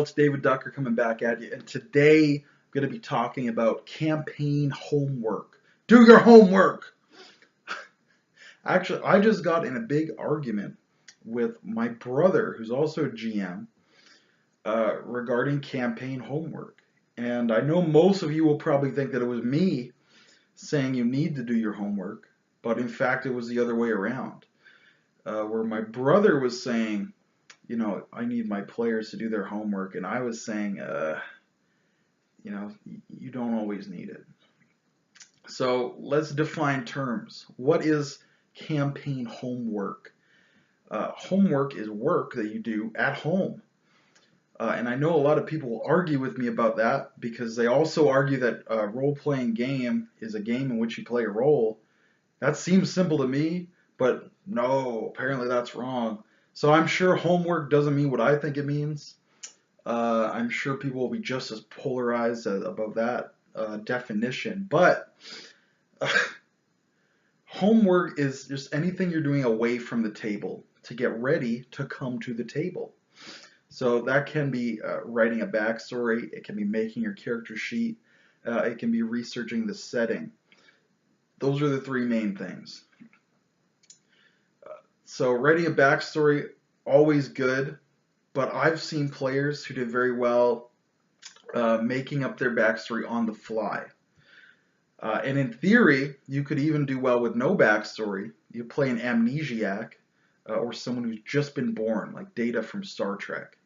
It's David Ducker coming back at you, and today I'm going to be talking about campaign homework. Do your homework! Actually, I just got in a big argument with my brother, who's also a GM, regarding campaign homework. And I know most of you will probably think that it was me saying you need to do your homework, but in fact it was the other way around, where my brother was saying, I need my players to do their homework, and I was saying, you don't always need it. So let's define terms. What is campaign homework? Homework is work that you do at home. And I know a lot of people will argue with me about that because they also argue that a role-playing game is a game in which you play a role. That seems simple to me, but no, apparently that's wrong. So I'm sure homework doesn't mean what I think it means. I'm sure people will be just as polarized about that definition. But homework is just anything you're doing away from the table to get ready to come to the table. So that can be writing a backstory, it can be making your character sheet, it can be researching the setting. Those are the three main things. So writing a backstory, always good, but I've seen players who did very well making up their backstory on the fly. And in theory, you could even do well with no backstory. You play an amnesiac or someone who's just been born, like Data from Star Trek.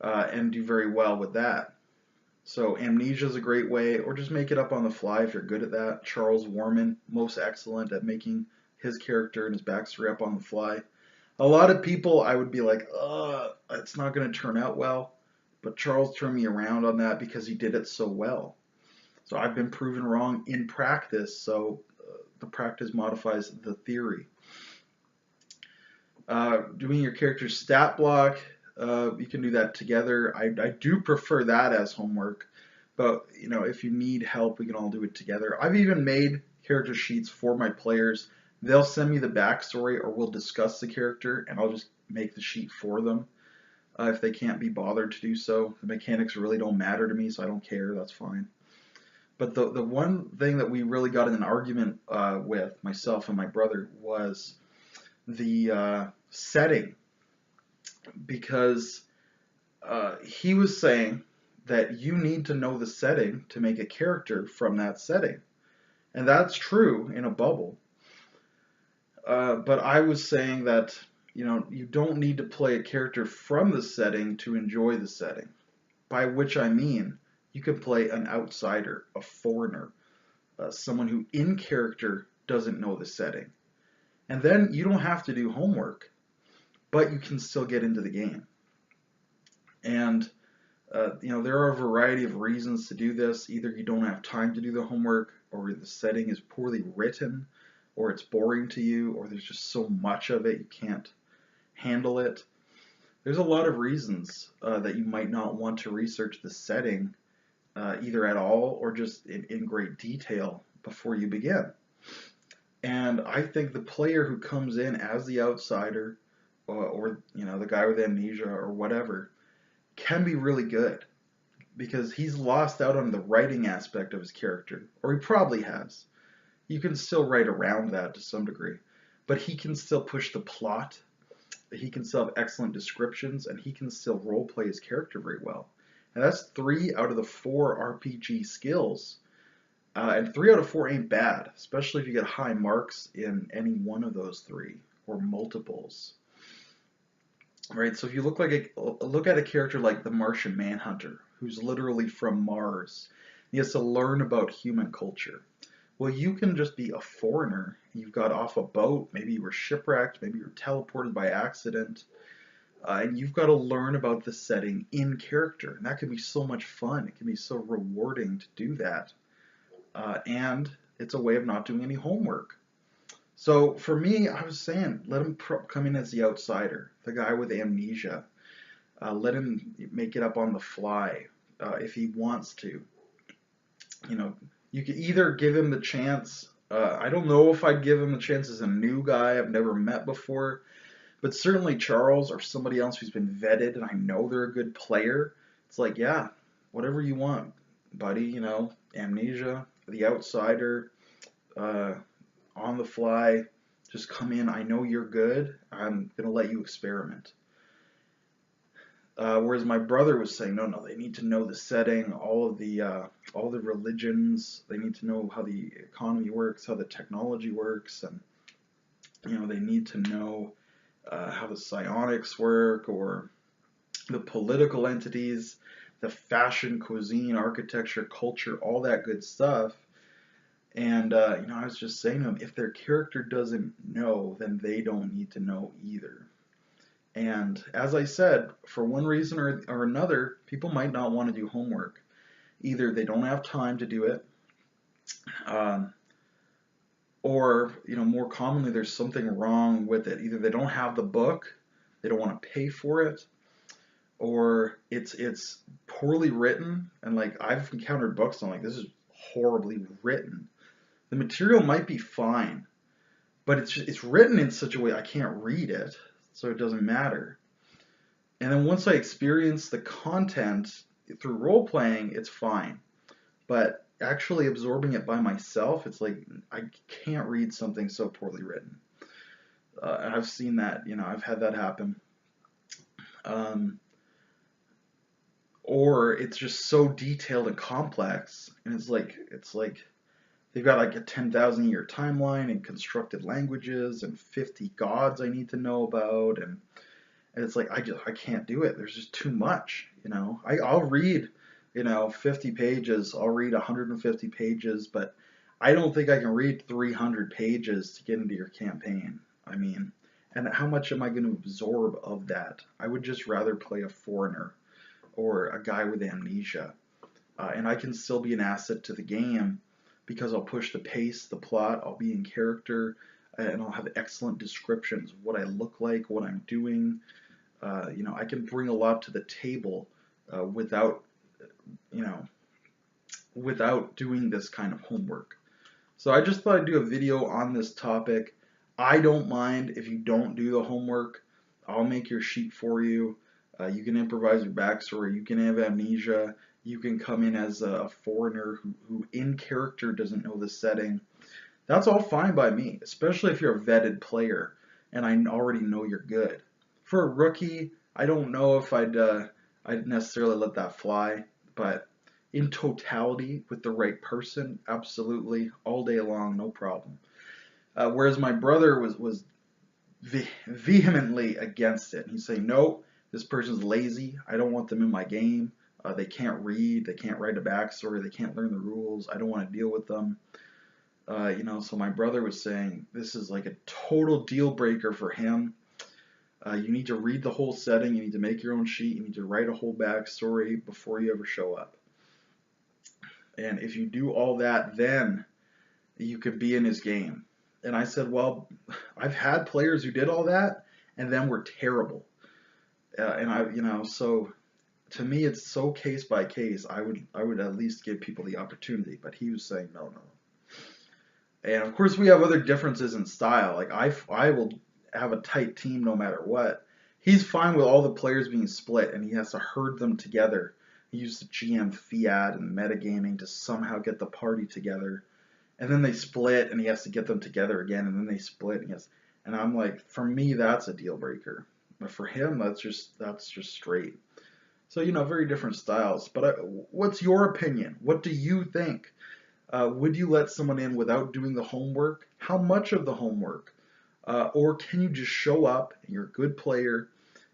And do very well with that. So amnesia is a great way, or just make it up on the fly if you're good at that. Charles Warman, most excellent at making his character and his backstory up on the fly. A lot of people I would be like, it's not going to turn out well, but Charles turned me around on that because he did it so well. So I've been proven wrong in practice, so the practice modifies the theory. Doing your character's stat block, you can do that together. I do prefer that as homework, but if you need help, we can all do it together. I've even made character sheets for my players. They'll send me the backstory, or we'll discuss the character, and I'll just make the sheet for them if they can't be bothered to do so. The mechanics really don't matter to me, so I don't care. That's fine. But the one thing that we really got in an argument with, myself and my brother, was the setting. Because he was saying that you need to know the setting to make a character from that setting. And that's true in a bubble. But I was saying that, you don't need to play a character from the setting to enjoy the setting. By which I mean, you can play an outsider, a foreigner, someone who in character doesn't know the setting. And then you don't have to do homework, but you can still get into the game. And there are a variety of reasons to do this. Either you don't have time to do the homework, or the setting is poorly written, or it's boring to you, or there's just so much of it you can't handle it. There's a lot of reasons that you might not want to research the setting either at all or just in great detail before you begin. And I think the player who comes in as the outsider, or the guy with amnesia or whatever, can be really good because he's lost out on the writing aspect of his character, or he probably has. You can still write around that to some degree, but he can still push the plot, he can still have excellent descriptions, and he can still roleplay his character very well. And that's 3 out of the 4 RPG skills. And 3 out of 4 ain't bad, especially if you get high marks in any one of those 3 or multiples. Right, so if you look at a character like the Martian Manhunter, who's literally from Mars, he has to learn about human culture. Well, you can just be a foreigner. You've got off a boat, maybe you were shipwrecked, maybe you were teleported by accident, and you've got to learn about the setting in character. And that can be so much fun. It can be so rewarding to do that. And it's a way of not doing any homework. So for me, I was saying, let him come in as the outsider, the guy with amnesia. Let him make it up on the fly if he wants to. You could either give him the chance. I don't know if I'd give him the chance as a new guy I've never met before, But certainly Charles or somebody else who's been vetted and I know they're a good player, it's like, yeah, whatever you want, buddy, Amnesia, The Outsider, uh, On the Fly, just come in. I know you're good. I'm going to let you experiment. Whereas my brother was saying, no, no, they need to know the setting, all the religions. They need to know how the economy works, how the technology works, and they need to know how the psionics work, or the political entities, the fashion, cuisine, architecture, culture, all that good stuff. And I was just saying to him, if their character doesn't know, then they don't need to know either. And as I said, for one reason or another, people might not want to do homework. Either they don't have time to do it, um, or more commonly, there's something wrong with it. Either they don't have the book, they don't want to pay for it, or it's poorly written. And like I've encountered books, and I'm like, this is horribly written. The material might be fine, but it's written in such a way I can't read it, so it doesn't matter. And then once I experience the content through role playing, it's fine. But actually absorbing it by myself, it's like I can't read something so poorly written. I've seen that, I've had that happen. Or it's just so detailed and complex, and it's like they've got like a 10,000 year timeline and constructed languages and 50 gods I need to know about, and it's like I can't do it. There's just too much, I'll read 50 pages, I'll read 150 pages, but I don't think I can read 300 pages to get into your campaign. I mean, and how much am I going to absorb of that? I would just rather play a foreigner or a guy with amnesia, and I can still be an asset to the game because I'll push the pace, the plot, I'll be in character, and I'll have excellent descriptions of what I look like, what I'm doing. I can bring a lot to the table without doing this kind of homework. So I just thought I'd do a video on this topic. I don't mind if you don't do the homework. I'll make your sheet for you. You can improvise your backstory. You can have amnesia. You can come in as a foreigner who in character doesn't know the setting. That's all fine by me, especially if you're a vetted player and I already know you're good. For a rookie, I don't know if I'd necessarily let that fly, but in totality, with the right person, absolutely, all day long, no problem. Whereas my brother was vehemently against it. He's saying, no, this person's lazy. I don't want them in my game. They can't read. They can't write a backstory. They can't learn the rules. I don't want to deal with them. So my brother was saying this is like a total deal breaker for him. You need to read the whole setting. You need to make your own sheet. You need to write a whole backstory before you ever show up. And if you do all that, then you could be in his game. And I said, well, I've had players who did all that and then were terrible. So to me, it's so case by case. I would at least give people the opportunity. But he was saying, no, no. And of course, we have other differences in style. Like I will have a tight team no matter what. He's fine with all the players being split, and he has to herd them together. He uses the GM fiat and metagaming to somehow get the party together. And then they split, and he has to get them together again, and then they split. And I'm like, for me, that's a deal breaker. But for him, that's just straight. So, very different styles. But what's your opinion? What do you think? Would you let someone in without doing the homework? How much of the homework? Or can you just show up, and you're a good player,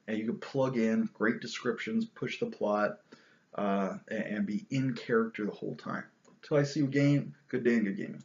and you can plug in great descriptions, push the plot, and be in character the whole time? Till I see you again, good day and good gaming.